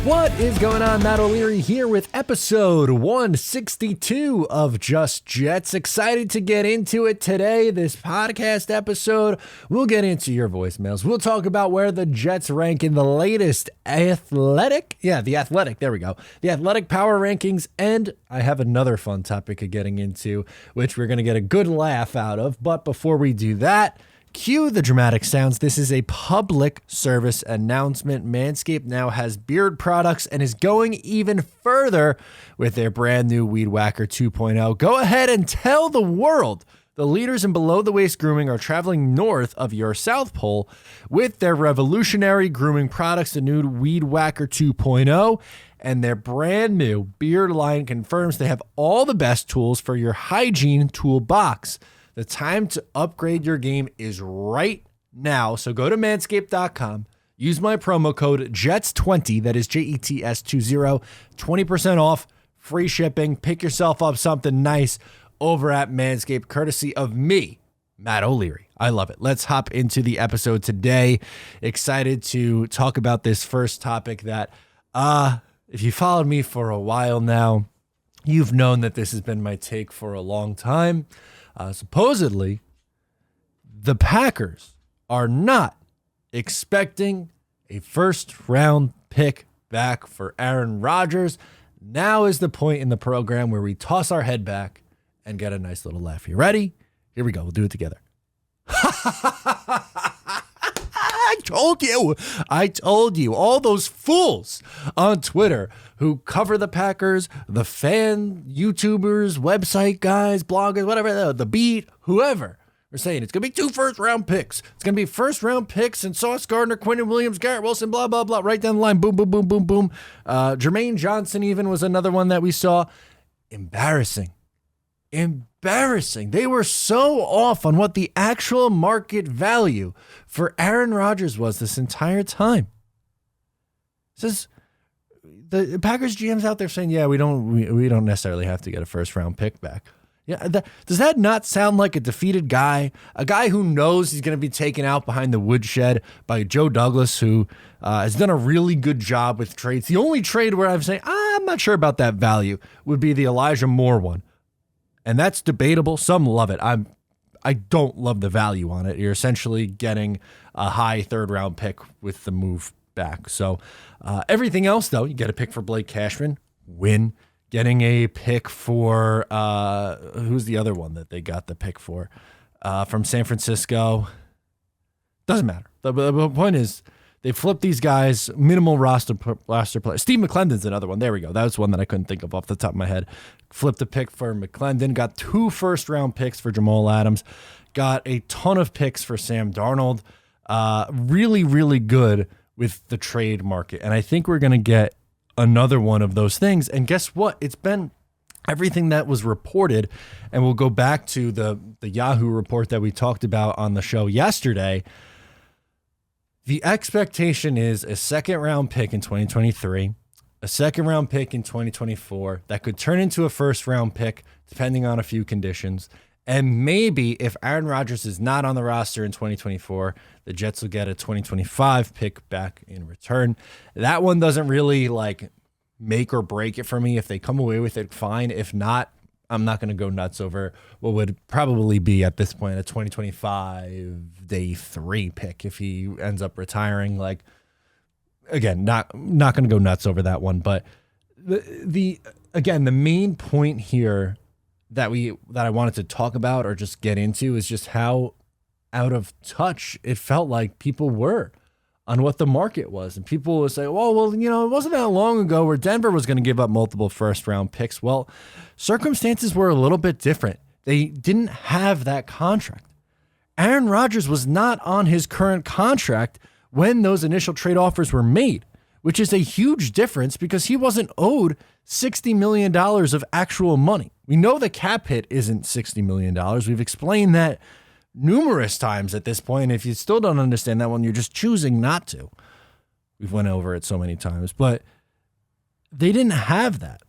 What is going on? Matt O'Leary here with episode 162 of Just Jets. Excited to get into it today. This podcast episode, we'll get into your voicemails. We'll talk about where the Jets rank in the latest The Athletic power rankings. And I have another fun topic of getting into, which we're going to get a good laugh out of. But before we do that, cue the dramatic sounds. This is a public service announcement. Manscaped now has beard products and is going even further with their brand new Weed Whacker 2.0. Go ahead and tell the world the leaders in below-the-waist grooming are traveling north of your South Pole with their revolutionary grooming products, the new Weed Whacker 2.0, and their brand new beard line confirms they have all the best tools for your hygiene toolbox. The time to upgrade your game is right now. So go to manscaped.com. Use my promo code JETS20, that is JETS20, 20% off, free shipping. Pick yourself up something nice over at Manscaped, courtesy of me, Matt O'Leary. I love it. Let's hop into the episode today. Excited to talk about this first topic that, if you followed me for a while now, you've known that this has been my take for a long time. Supposedly, the Packers are not expecting a first-round pick back for Aaron Rodgers. Now is the point in the program where we toss our head back and get a nice little laugh. You ready? Here we go. We'll do it together. I told you, all those fools on Twitter who cover the Packers, the fan YouTubers, website guys, bloggers, whatever, the beat, whoever, are saying it's going to be 2 first-round picks. It's going to be first-round picks and Sauce Gardner, Quinnen Williams, Garrett Wilson, blah, blah, blah, right down the line. Boom, boom, boom, boom, boom. Jermaine Johnson even was another one that we saw. Embarrassing. They were so off on what the actual market value for Aaron Rodgers was this entire time. Says the Packers GM's out there saying, "Yeah, we don't necessarily have to get a first round pick back." Yeah, does that not sound like a defeated guy, a guy who knows he's going to be taken out behind the woodshed by Joe Douglas, who has done a really good job with trades? The only trade where I'm saying I'm not sure about that value would be the Elijah Moore one. And that's debatable. Some love it. I don't love the value on it. You're essentially getting a high third-round pick with the move back. So everything else, though, you get a pick for Blake Cashman, win. Getting a pick for, who's the other one that they got the pick for? From San Francisco. Doesn't matter. The point is, they flipped these guys, minimal roster players. Steve McClendon's another one. There we go. That was one that I couldn't think of off the top of my head. Flipped a pick for McClendon. Got 2 first-round picks for Jamal Adams. Got a ton of picks for Sam Darnold. Really, really good with the trade market. And I think we're going to get another one of those things. And guess what? It's been everything that was reported. And we'll go back to the Yahoo report that we talked about on the show yesterday. The expectation is a second-round pick in 2023, a second-round pick in 2024 that could turn into a first-round pick depending on a few conditions. And maybe if Aaron Rodgers is not on the roster in 2024, the Jets will get a 2025 pick back in return. That one doesn't really make or break it for me. If they come away with it, fine. If not, I'm not going to go nuts over what would probably be at this point a 2025 day 3 pick if he ends up retiring. Again, not going to go nuts over that one. But the main point here that I wanted to talk about or just get into is just how out of touch it felt like people were on what the market was. And people would say, it wasn't that long ago where Denver was going to give up multiple first-round picks. Well, circumstances were a little bit different. They didn't have that contract. Aaron Rodgers was not on his current contract when those initial trade offers were made, which is a huge difference because he wasn't owed $60 million of actual money. We know the cap hit isn't $60 million. We've explained that numerous times at this point. If you still don't understand that one, you're just choosing not to. We've went over it so many times, but they didn't have that.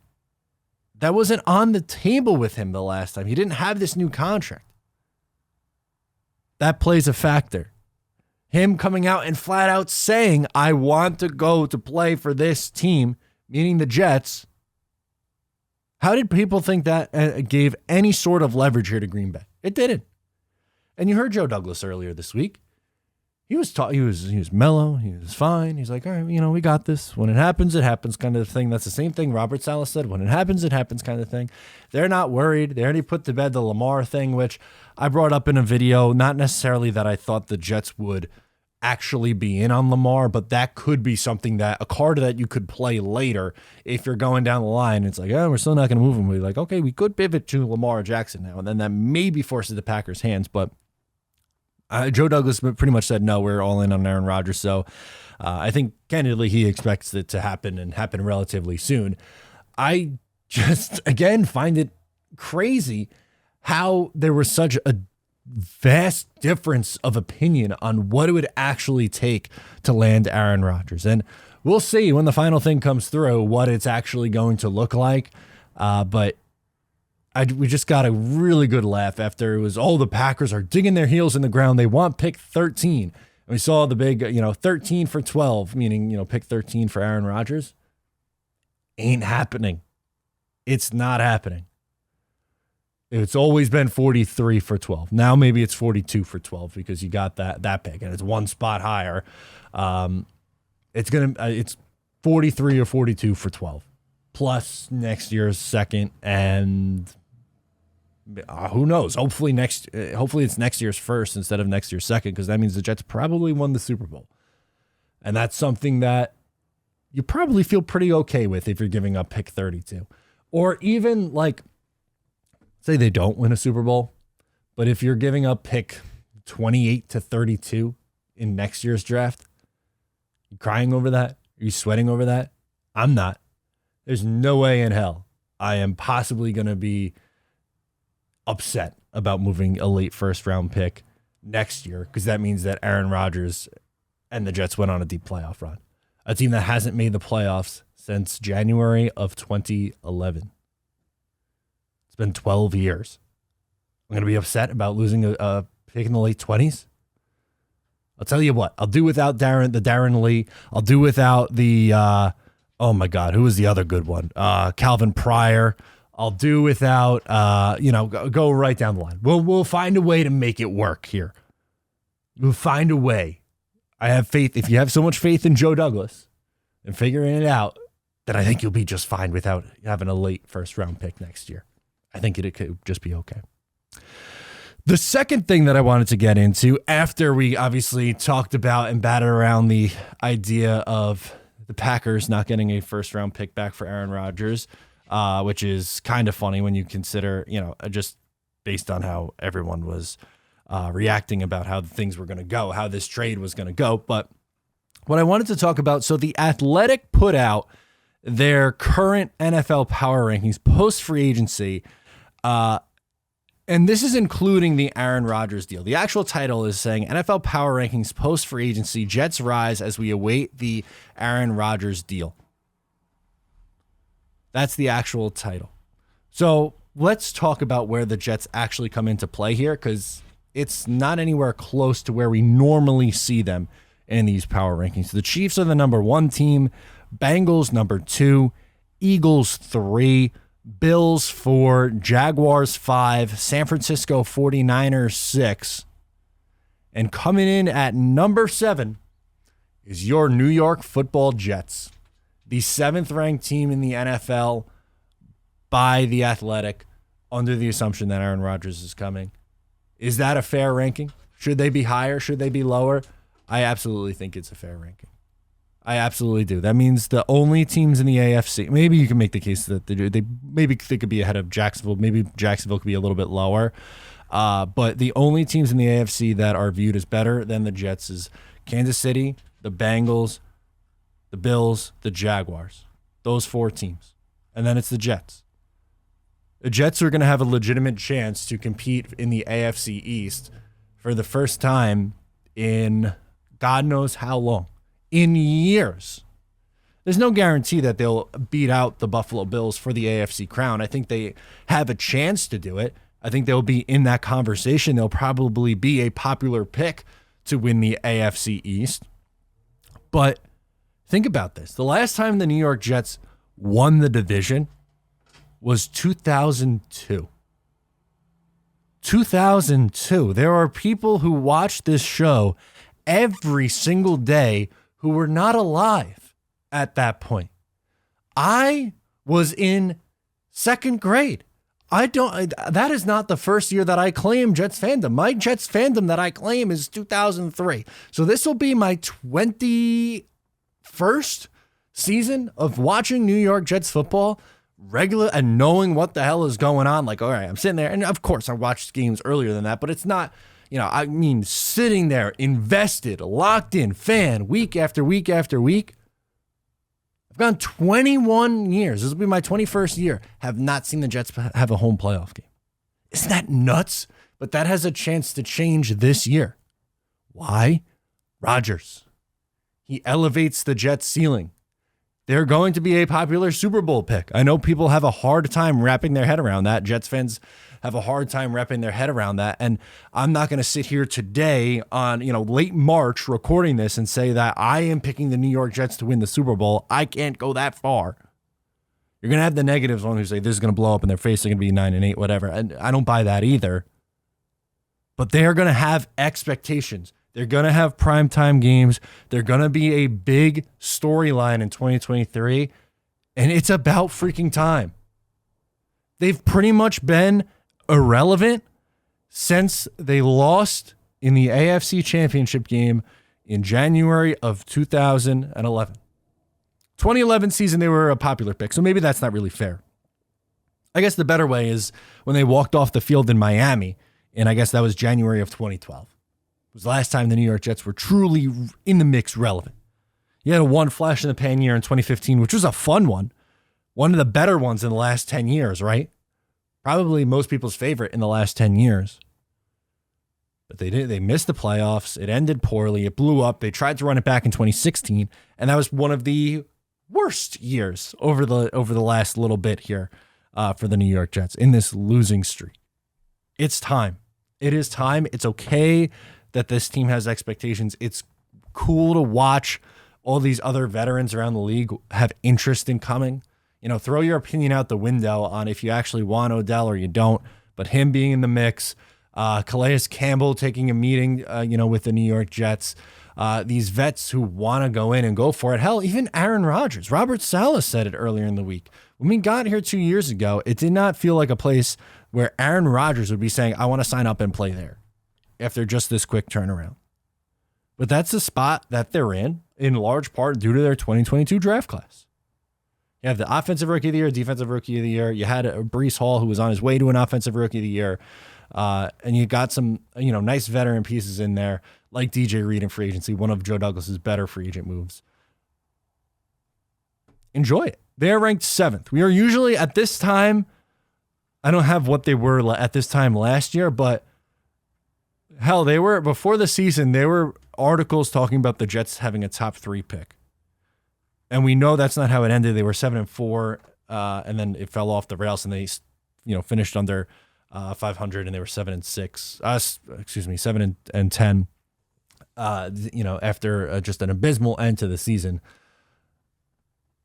That wasn't on the table with him the last time. He didn't have this new contract. That plays a factor. Him coming out and flat out saying, I want to go to play for this team, meaning the Jets. How did people think that gave any sort of leverage here to Green Bay? It didn't. And you heard Joe Douglas earlier this week. He was mellow. He was fine. He's like, all right, we got this. When it happens kind of thing. That's the same thing Robert Saleh said. When it happens kind of thing. They're not worried. They already put to bed the Lamar thing, which I brought up in a video. Not necessarily that I thought the Jets would actually be in on Lamar, but that could be something a card that you could play later if you're going down the line. It's like, we're still not going to move him. We're like, okay, we could pivot to Lamar Jackson now, and then that maybe forces the Packers' hands, but Joe Douglas pretty much said, no, we're all in on Aaron Rodgers. So I think, candidly, he expects it to happen and happen relatively soon. I just, again, find it crazy how there was such a vast difference of opinion on what it would actually take to land Aaron Rodgers. And we'll see when the final thing comes through what it's actually going to look like. But we just got a really good laugh after it was, the Packers are digging their heels in the ground. They want pick 13. And we saw the big, 13 for 12, meaning, pick 13 for Aaron Rodgers. Ain't happening. It's not happening. It's always been 43 for 12. Now maybe it's 42 for 12 because you got that pick and it's one spot higher. It's 43 or 42 for 12 plus next year's second, and who knows? Hopefully it's next year's first instead of next year's second, because that means the Jets probably won the Super Bowl. And that's something that you probably feel pretty okay with if you're giving up pick 32. Or even say they don't win a Super Bowl, but if you're giving up pick 28 to 32 in next year's draft, you crying over that? Are you sweating over that? I'm not. There's no way in hell I am possibly going to be upset about moving a late first round pick next year, because that means that Aaron Rodgers and the Jets went on a deep playoff run. A team that hasn't made the playoffs since January of 2011. It's been 12 years. I'm going to be upset about losing a pick in the late 20s. I'll tell you what, I'll do without Darren Lee. I'll do without the, oh my God, who was the other good one? Calvin Pryor. I'll do without, go right down the line. We'll find a way to make it work here. We'll find a way. I have faith. If you have so much faith in Joe Douglas and figuring it out, then I think you'll be just fine without having a late first round pick next year. I think it could just be okay. The second thing that I wanted to get into, after we obviously talked about and batted around the idea of the Packers not getting a first round pick back for Aaron Rodgers, which is kind of funny when you consider, just based on how everyone was reacting about how things were going to go, how this trade was going to go. But what I wanted to talk about, so The Athletic put out their current NFL power rankings post free agency, and this is including the Aaron Rodgers deal. The actual title is saying NFL Power Rankings Post Free Agency, Jets Rise as we await the Aaron Rodgers deal. That's the actual title. So let's talk about where the Jets actually come into play here, because it's not anywhere close to where we normally see them in these power rankings. The Chiefs are the number 1 team, Bengals number 2, Eagles 3, Bills 4, Jaguars 5, San Francisco 49ers 6. And coming in at number 7 is your New York Football Jets, the 7th ranked team in the NFL by The Athletic, under the assumption that Aaron Rodgers is coming. Is that a fair ranking? Should they be higher? Should they be lower? I absolutely think it's a fair ranking. I absolutely do. That means the only teams in the AFC, maybe you can make the case that they could be ahead of Jacksonville. Maybe Jacksonville could be a little bit lower. But the only teams in the AFC that are viewed as better than the Jets is Kansas City, the Bengals, the Bills, the Jaguars. Those 4 teams. And then it's the Jets. The Jets are going to have a legitimate chance to compete in the AFC East for the first time in God knows how long. In years. There's no guarantee that they'll beat out the Buffalo Bills for the AFC crown. I think they have a chance to do it. I think they'll be in that conversation. They'll probably be a popular pick to win the AFC East. But think about this. The last time the New York Jets won the division was 2002. 2002. There are people who watch this show every single day who were not alive at that point. I was in second grade. That is not the first year that I claim Jets fandom. My Jets fandom that I claim is 2003. So this will be my 21st season of watching New York Jets football regular and knowing what the hell is going on. Like, all right, I'm sitting there. And of course I watched games earlier than that, but it's not, I mean, sitting there invested, locked in, fan week after week after week. I've gone 21 years. This will be my 21st year. Have not seen the Jets have a home playoff game. Isn't that nuts? But that has a chance to change this year. Why? Rodgers. He elevates the Jets' ceiling. They're going to be a popular Super Bowl pick. I know people have a hard time wrapping their head around that. Jets fans have a hard time wrapping their head around that. And I'm not going to sit here today on, late March recording this and say that I am picking the New York Jets to win the Super Bowl. I can't go that far. You're going to have the negatives on who say this is going to blow up in their face. They're going to be 9-8, whatever. And I don't buy that either. But they are going to have expectations. They're going to have primetime games. They're going to be a big storyline in 2023. And it's about freaking time. They've pretty much been irrelevant since they lost in the AFC Championship game in January of 2011. 2011 season, they were a popular pick, so maybe that's not really fair. I guess the better way is when they walked off the field in Miami, and I guess that was January of 2012. It was the last time the New York Jets were truly in the mix relevant. You had a one flash in the pan year in 2015, which was a fun one. One of the better ones in the last 10 years, right? Probably most people's favorite in the last 10 years. But they missed the playoffs. It ended poorly. It blew up. They tried to run it back in 2016, and that was one of the worst years over the last little bit here for the New York Jets in this losing streak. It's time. It is time. It's okay that this team has expectations. It's cool to watch all these other veterans around the league have interest in coming. Throw your opinion out the window on if you actually want Odell or you don't. But him being in the mix, Calais Campbell taking a meeting, with the New York Jets, these vets who want to go in and go for it. Hell, even Aaron Rodgers. Robert Saleh said it earlier in the week. When we got here 2 years ago, it did not feel like a place where Aaron Rodgers would be saying, I want to sign up and play there after just this quick turnaround. But that's the spot that they're in large part due to their 2022 draft class. You have the offensive rookie of the year, defensive rookie of the year. You had Breece Hall, who was on his way to an offensive rookie of the year. And you got some, nice veteran pieces in there, like DJ Reed in free agency, one of Joe Douglas's better free agent moves. Enjoy it. They are ranked 7th. We are usually at this time, I don't have what they were at this time last year, but hell, they were, before the season, there were articles talking about the Jets having a top 3 pick. And we know that's not how it ended. They were 7-4, and then it fell off the rails, and they, finished under 500, and they were 7-6. 7-10. After just an abysmal end to the season.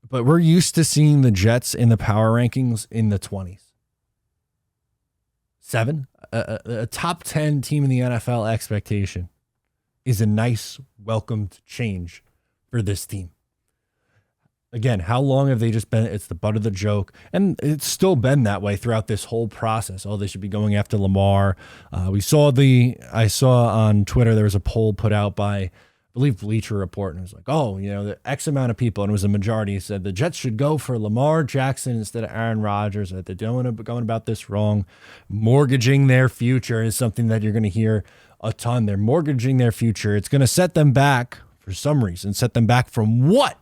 But we're used to seeing the Jets in the power rankings in the 20s. 7, a top 10 team in the NFL expectation is a nice, welcomed change for this team. Again, how long have they just been? It's the butt of the joke. And it's still been that way throughout this whole process. Oh, they should be going after Lamar. I saw on Twitter, there was a poll put out by, I believe, Bleacher Report. And it was like, the X amount of people, and it was a majority, said the Jets should go for Lamar Jackson instead of Aaron Rodgers. That they're going about this wrong. Mortgaging their future is something that you're going to hear a ton. They're mortgaging their future. It's going to set them back for some reason. Set them back from what?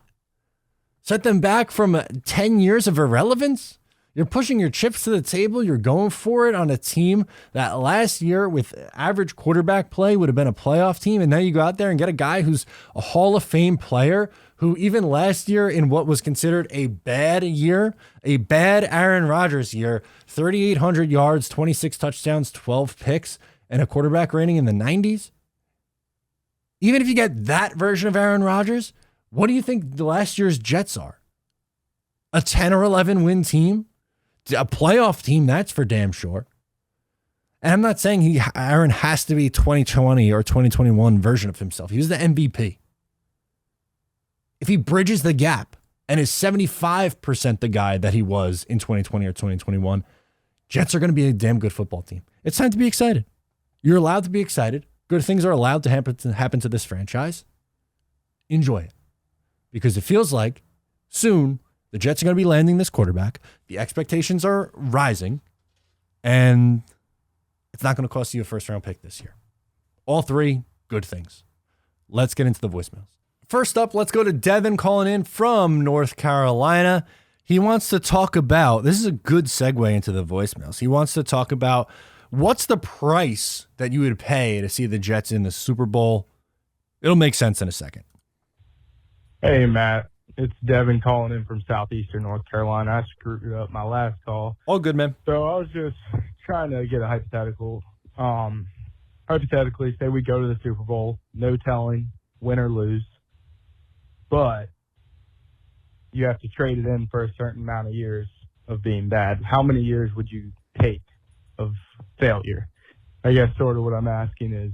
Set them back from 10 years of irrelevance? You're pushing your chips to the table. You're going for it on a team that last year with average quarterback play would have been a playoff team. And now you go out there and get a guy who's a Hall of Fame player who even last year in what was considered a bad year, a bad Aaron Rodgers year, 3,800 yards, 26 touchdowns, 12 picks, and a quarterback rating in the 90s. Even if you get that version of Aaron Rodgers, what do you think the last year's Jets are? A 10 or 11 win team? A playoff team, that's for damn sure. And I'm not saying Aaron has to be 2020 or 2021 version of himself. He was the MVP. If he bridges the gap and is 75% the guy that he was in 2020 or 2021, Jets are going to be a damn good football team. It's time to be excited. You're allowed to be excited. Good things are allowed to happen to this franchise. Enjoy it. Because it feels like soon the Jets are going to be landing this quarterback. The expectations are rising. And it's not going to cost you a first-round pick this year. All three, good things. Let's get into the voicemails. First up, let's go to Devin calling in from North Carolina. He wants to talk about, this is a good segue into the voicemails. He wants to talk about what's the price that you would pay to see the Jets in the Super Bowl. It'll make sense in a second. Hey, Matt. It's Devin calling in from southeastern North Carolina. I screwed up my last call. All good, man. So I was just trying to get a hypothetical. Hypothetically, say we go to the Super Bowl, no telling, win or lose, but you have to trade it in for a certain amount of years of being bad. How many years would you take of failure? I guess sort of what I'm asking is,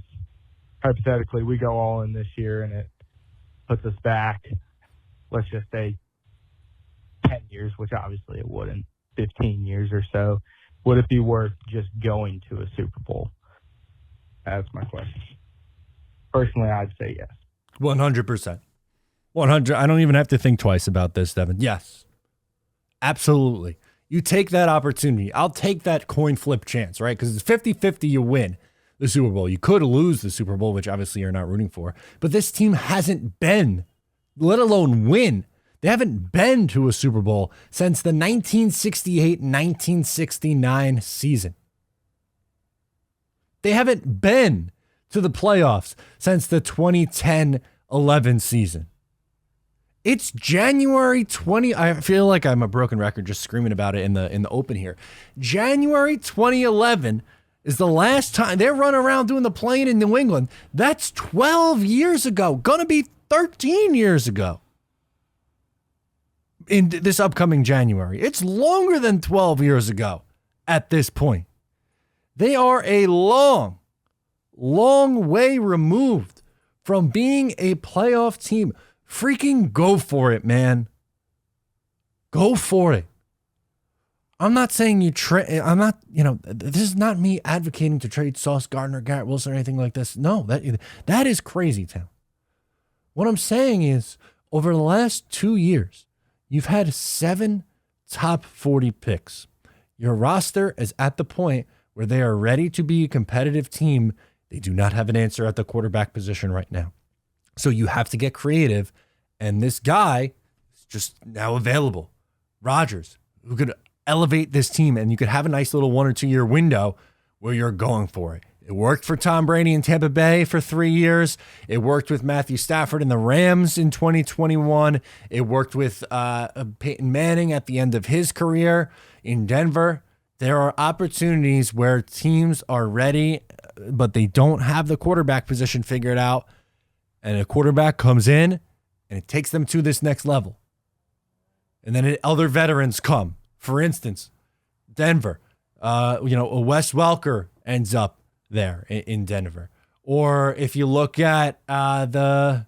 hypothetically, we go all in this year and it puts us back, let's just say 10 years, which obviously it wouldn't, 15 years or so. Would it be worth just going to a Super Bowl? That's my question. Personally, I'd say yes. 100%. 100. I don't even have to think twice about this, Devin. Yes. Absolutely. You take that opportunity. I'll take that coin flip chance, right? Because it's 50-50 you win the Super Bowl. You could lose the Super Bowl, which obviously you're not rooting for. But this team hasn't been, let alone win. They haven't been to a Super Bowl since the 1968-1969 season. They haven't been to the playoffs since the 2010-11 season. It's January 20. I feel like I'm a broken record just screaming about it in the open here. January 2011 is the last time they're running around doing the playing in New England. That's 12 years ago. Gonna be 13 years ago. In this upcoming January. It's longer than 12 years ago at this point. They are a long way removed from being a playoff team. Freaking go for it, man. Go for it. I'm not saying you trade. I'm not, this is not me advocating to trade Sauce Gardner, Garrett Wilson, or anything like this. No, that is crazy town. What I'm saying is, over the last 2 years, you've had 7 top 40 picks. Your roster is at the point where they are ready to be a competitive team. They do not have an answer at the quarterback position right now. So you have to get creative. And this guy is just now available. Rodgers, who could elevate this team, and you could have a nice little 1 or 2 year window where you're going for it. It worked for Tom Brady in Tampa Bay for 3 years. It worked with Matthew Stafford and the Rams in 2021. It worked with Peyton Manning at the end of his career in Denver. There are opportunities where teams are ready, but they don't have the quarterback position figured out. And a quarterback comes in and it takes them to this next level. And then other veterans come. For instance, Denver, Wes Welker ends up there in Denver. Or if you look at the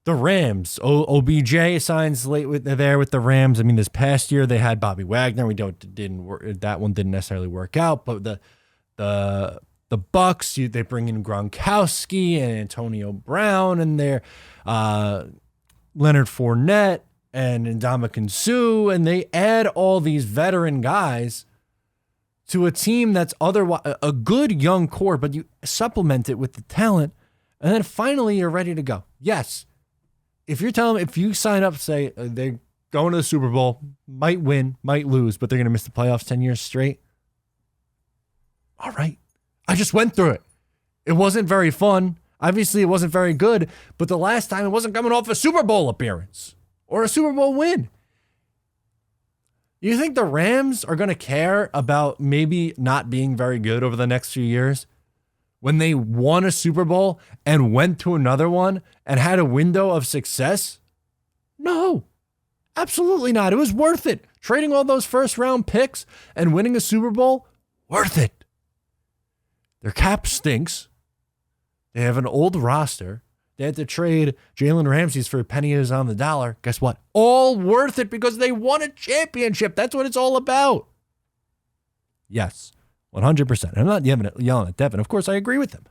Rams, OBJ signs late with the Rams. I mean, this past year they had Bobby Wagner. That one didn't necessarily work out. But the Bucks, they bring in Gronkowski and Antonio Brown, and they're Leonard Fournette and Ndamukong Suh, and they add all these veteran guys to a team that's otherwise a good young core, but you supplement it with the talent, and then finally you're ready to go. Yes, if you sign up, say they're going to the Super Bowl, might win, might lose, but they're going to miss the playoffs 10 years straight. All right. I just went through it. It wasn't very fun. Obviously, it wasn't very good, but the last time it wasn't coming off a Super Bowl appearance or a Super Bowl win. You think the Rams are going to care about maybe not being very good over the next few years when they won a Super Bowl and went to another one and had a window of success? No, absolutely not. It was worth it. Trading all those first-round picks and winning a Super Bowl, worth it. Their cap stinks. They have an old roster. They had to trade Jalen Ramsey's for pennies on the dollar. Guess what? All worth it because they won a championship. That's what it's all about. Yes, 100%. I'm not yelling at Devin. Of course, I agree with him.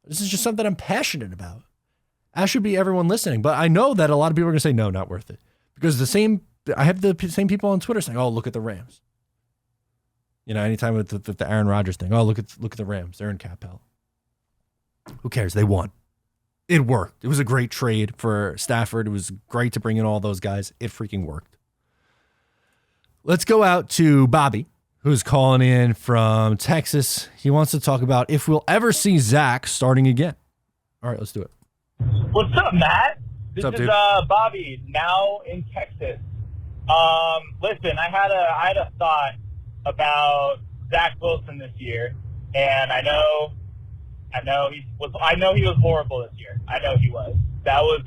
This is just something I'm passionate about. As should be everyone listening. But I know that a lot of people are going to say, no, not worth it. Because I have the same people on Twitter saying, oh, look at the Rams. Anytime with the Aaron Rodgers thing, oh, look at the Rams. They're in cap hell. Who cares? They won. It worked. It was a great trade for Stafford. It was great to bring in all those guys. It freaking worked. Let's go out to Bobby, who's calling in from Texas. He wants to talk about if we'll ever see Zach starting again. All right, let's do it. What's up, Matt? This What's up, is dude? Bobby, now in Texas. Listen, I had a thought about Zach Wilson this year, and I know he was horrible this year. I know he was. That was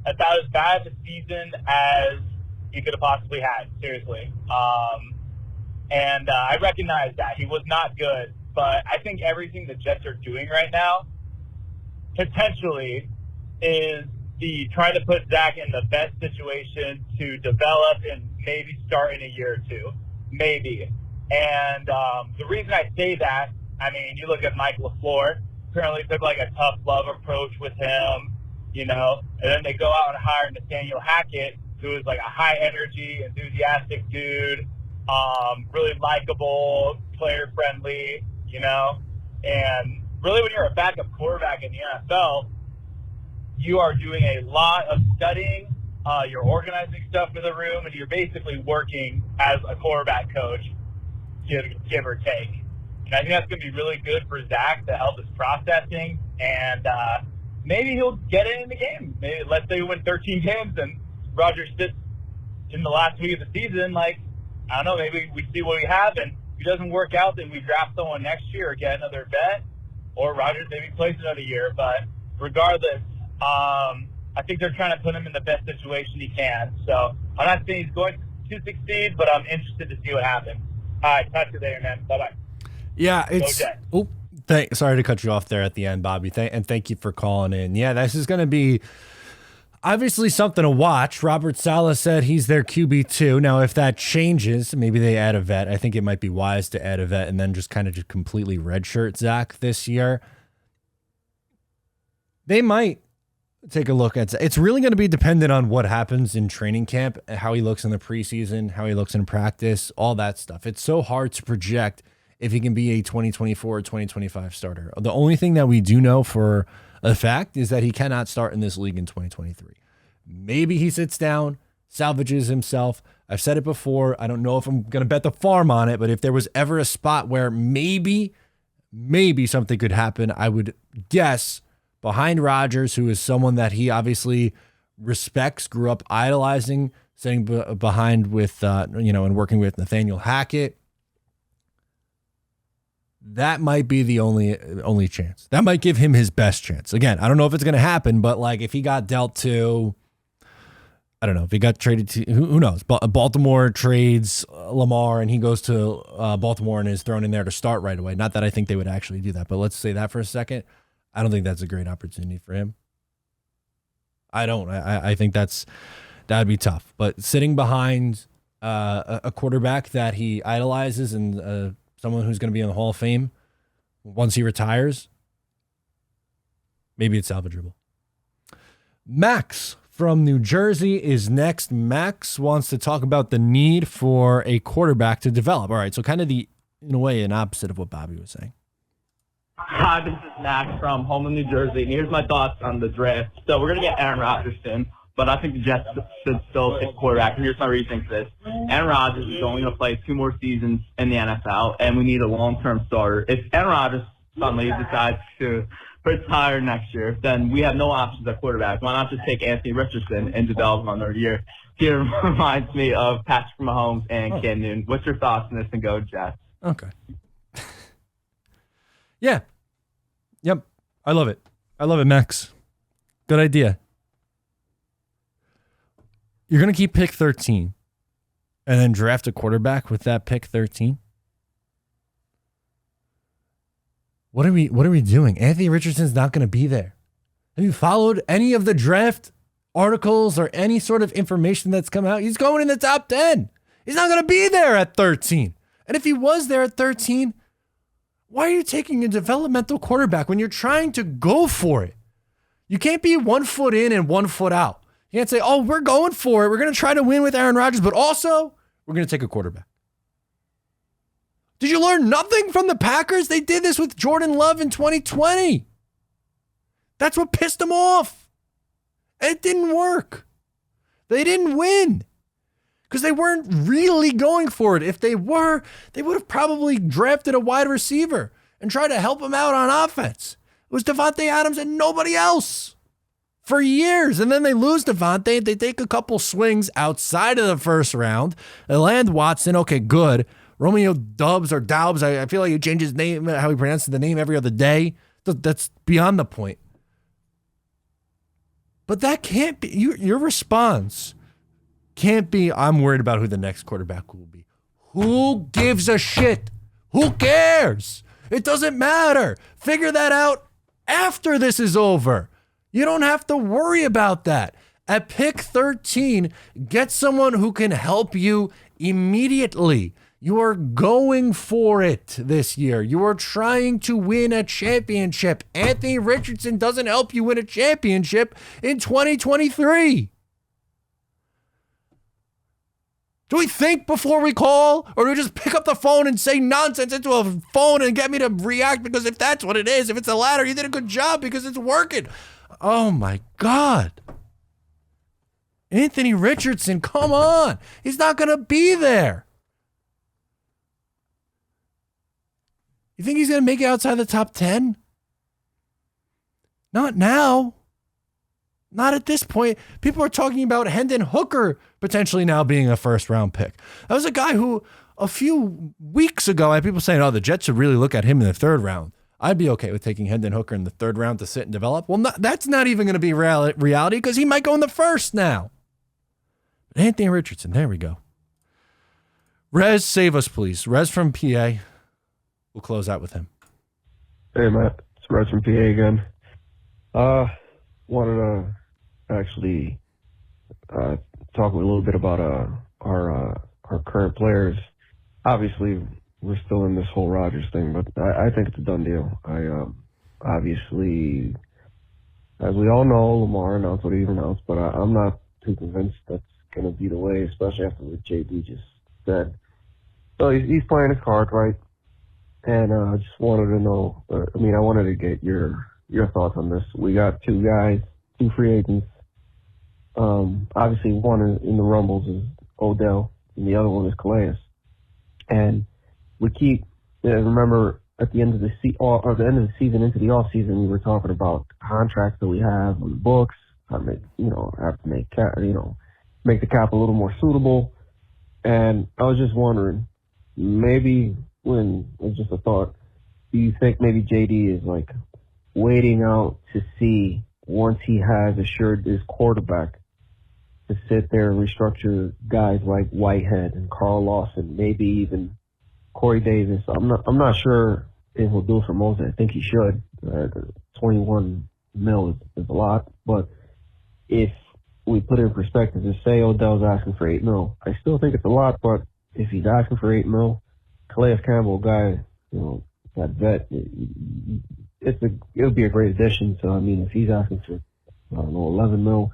about as bad a season as he could have possibly had. Seriously. And I recognize that he was not good, but I think everything the Jets are doing right now potentially is trying to put Zach in the best situation to develop and maybe start in a year or two, maybe. And the reason I say that, I mean, you look at Mike LaFleur, apparently took like a tough love approach with him, and then they go out and hire Nathaniel Hackett, who is like a high energy, enthusiastic dude, really likable, player friendly, and really when you're a backup quarterback in the NFL, you are doing a lot of studying, you're organizing stuff in the room, and you're basically working as a quarterback coach, give or take. And I think that's going to be really good for Zach to help his processing, and maybe he'll get it in the game. Maybe, let's say we win 13 games and Rodgers sits in the last week of the season, I don't know, maybe we see what we have, and if it doesn't work out, then we draft someone next year or get another vet, or Rodgers maybe plays another year. But regardless, I think they're trying to put him in the best situation he can. So I'm not saying he's going to succeed, but I'm interested to see what happens. All right, talk to you later, man. Bye-bye. Yeah, it's... sorry to cut you off there at the end, Bobby. And thank you for calling in. Yeah, this is going to be obviously something to watch. Robert Saleh said he's their QB2. Now, if that changes, maybe they add a vet. I think it might be wise to add a vet and then just kind of just completely redshirt Zach this year. They might take a look at it. It's really going to be dependent on what happens in training camp, how he looks in the preseason, how he looks in practice, all that stuff. It's so hard to project if he can be a 2024 or 2025 starter. The only thing that we do know for a fact is that he cannot start in this league in 2023. Maybe he sits down, salvages himself. I've said it before. I don't know if I'm going to bet the farm on it, but if there was ever a spot where maybe something could happen, I would guess behind Rodgers, who is someone that he obviously respects, grew up idolizing, sitting behind with, and working with Nathaniel Hackett. That might be the only chance. That might give him his best chance. Again, I don't know if it's going to happen, but if he got dealt to, I don't know, if he got traded to, who knows? Baltimore trades Lamar and he goes to Baltimore and is thrown in there to start right away. Not that I think they would actually do that, but let's say that for a second. I don't think that's a great opportunity for him. I don't. I think that'd be tough. But sitting behind a quarterback that he idolizes and someone who's going to be in the Hall of Fame once he retires, maybe it's salvageable. Max from New Jersey is next. Max wants to talk about the need for a quarterback to develop. All right, so kind of in a way, an opposite of what Bobby was saying. Hi, this is Max from Homeland, New Jersey, and here's my thoughts on the draft. So we're going to get Aaron Rodgers soon, but I think the Jets should still pick quarterback, and here's my reasoning for this. Aaron Rodgers is only going to play 2 more seasons in the NFL, and we need a long-term starter. If Aaron Rodgers suddenly decides to retire next year, then we have no options at quarterback. Why not just take Anthony Richardson and develop him on their year? He reminds me of Patrick Mahomes and Cam Newton. What's your thoughts on this, and go Jets? Okay. Yeah. Yep. I love it. I love it, Max. Good idea. You're going to keep pick 13 and then draft a quarterback with that pick 13? What are we doing? Anthony Richardson's not going to be there. Have you followed any of the draft articles or any sort of information that's come out? He's going in the top 10. He's not going to be there at 13. And if he was there at 13, why are you taking a developmental quarterback when you're trying to go for it? You can't be 1 foot in and 1 foot out. You can't say, oh, we're going for it. We're going to try to win with Aaron Rodgers, but also we're going to take a quarterback. Did you learn nothing from the Packers? They did this with Jordan Love in 2020. That's what pissed them off. And it didn't work. They didn't win because they weren't really going for it. If they were, they would have probably drafted a wide receiver and tried to help him out on offense. It was Devontae Adams and nobody else for years. And then they lose Devontae. They take a couple swings outside of the first round. They land Watson. Okay, good. Romeo Dubs or Daubs. I feel like he changes his name, how he pronounces the name every other day. That's beyond the point. But that can't be, your response can't be, I'm worried about who the next quarterback will be. Who gives a shit? Who cares? It doesn't matter. Figure that out after this is over. You don't have to worry about that. At pick 13, get someone who can help you immediately. You are going for it this year. You are trying to win a championship. Anthony Richardson doesn't help you win a championship in 2023. Do we think before we call, or do we just pick up the phone and say nonsense into a phone and get me to react? Because if that's what it is, if it's the latter, you did a good job because it's working. Oh my God. Anthony Richardson, come on. He's not going to be there. You think he's going to make it outside the top 10? Not now. Not at this point. People are talking about Hendon Hooker potentially now being a first-round pick. That was a guy who a few weeks ago I had people saying, oh, the Jets should really look at him in the third round. I'd be okay with taking Hendon Hooker in the third round to sit and develop. Well, that's not even going to be reality because he might go in the first now. But Anthony Richardson, there we go. Rez, save us, please. Rez from PA. We'll close out with him. Hey, Matt. It's Rez from PA again. Wanted to actually talk a little bit about our current players. Obviously, we're still in this whole Rodgers thing, but I think it's a done deal. Obviously, as we all know, Lamar announced what he announced, but I'm not too convinced that's going to be the way, especially after what JD just said. So he's playing his card right. And I just wanted to know, I wanted to get your thoughts on this. We got two guys, two free agents. Obviously, one in the Rumbles is Odell, and the other one is Calais. And we keep, remember, at the end of the season, into the off season, we were talking about contracts that we have on the books. Have to make the cap a little more suitable. And I was just wondering, maybe. It's just a thought. Do you think maybe JD is like waiting out to see once he has assured his quarterback to sit there and restructure guys like Whitehead and Carl Lawson, maybe even Corey Davis? I'm not sure if he'll do it for Moses. I think he should. 21 mil is a lot, but if we put it in perspective and say Odell's asking for 8 mil, I still think it's a lot, but if he's asking for 8 mil, Calais Campbell, guy, that vet, it'll be a great addition. So, if he's asking for, 11 mil,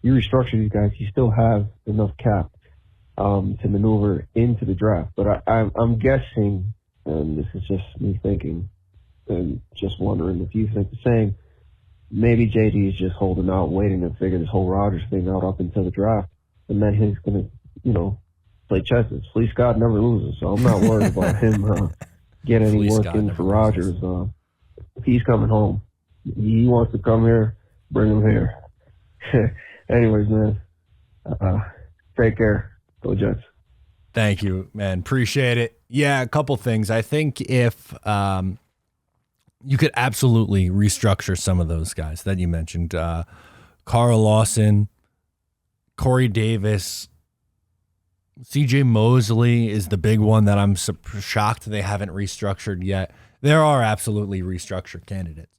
you restructure these guys, you still have enough cap to maneuver into the draft. But I'm guessing, and this is just me thinking, and just wondering if you think the same, maybe JD is just holding out, waiting to figure this whole Rodgers thing out up until the draft, and then he's going to, play chess. Fleece God never loses, so I'm not worried about him getting any work in for Rodgers. He's coming home. He wants to come here, bring him here. Anyways, man, take care. Go Jets. Thank you, man. Appreciate it. Yeah, a couple things. I think if you could absolutely restructure some of those guys that you mentioned. Carl Lawson, Corey Davis, CJ Mosley is the big one that I'm shocked they haven't restructured yet. There are absolutely restructured candidates.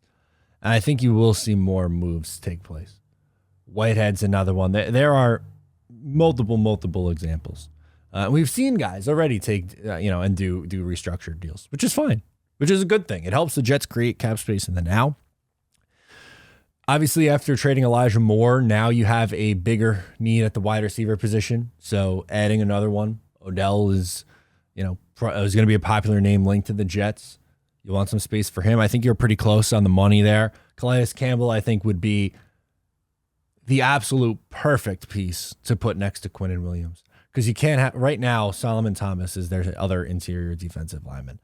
And I think you will see more moves take place. Whitehead's another one. There are multiple examples. We've seen guys already take, and do restructured deals, which is fine, which is a good thing. It helps the Jets create cap space in the now. Obviously, after trading Elijah Moore, now you have a bigger need at the wide receiver position. So adding another one, Odell is going to be a popular name linked to the Jets. You want some space for him. I think you're pretty close on the money there. Calais Campbell, I think, would be the absolute perfect piece to put next to Quinnen Williams. Because you can't have, right now, Solomon Thomas is their other interior defensive lineman.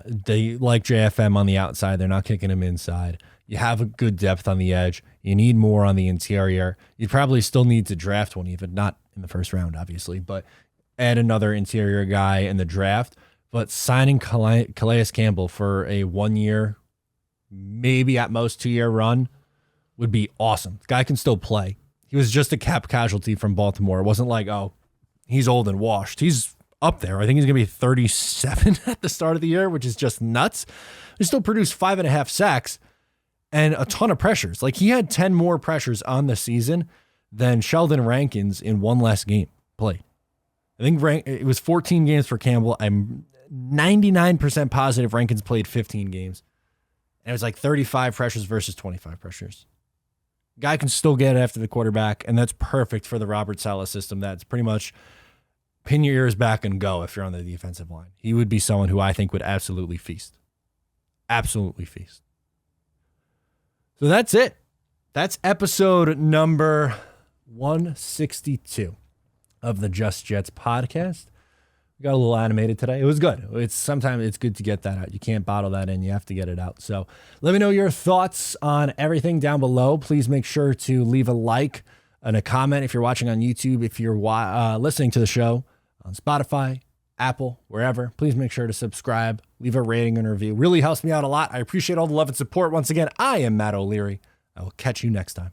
They like JFM on the outside. They're not kicking him inside. You have a good depth on the edge. You need more on the interior. You probably still need to draft one, even not in the first round, obviously, but add another interior guy in the draft. But signing Calais Campbell for a 1 year, maybe at most 2 year run would be awesome. The guy can still play. He was just a cap casualty from Baltimore. It wasn't like, oh, he's old and washed. He's up there. I think he's going to be 37 at the start of the year, which is just nuts. He still produced 5.5 sacks and a ton of pressures. Like, he had 10 more pressures on the season than Sheldon Rankins in one less game played. I think it was 14 games for Campbell. I'm 99% positive Rankins played 15 games. And it was like 35 pressures versus 25 pressures. Guy can still get it after the quarterback, and that's perfect for the Robert Saleh system. That's pretty much pin your ears back and go if you're on the defensive line. He would be someone who I think would absolutely feast. Absolutely feast. So that's it. That's episode number 162 of the Just Jets podcast. We got a little animated today. It was good. Sometimes it's good to get that out. You can't bottle that in. You have to get it out. So let me know your thoughts on everything down below. Please make sure to leave a like and a comment if you're watching on YouTube. If you're listening to the show on Spotify, Apple, wherever, please make sure to subscribe, leave a rating and review. Really helps me out a lot. I appreciate all the love and support. Once again, I am Matt O'Leary. I will catch you next time.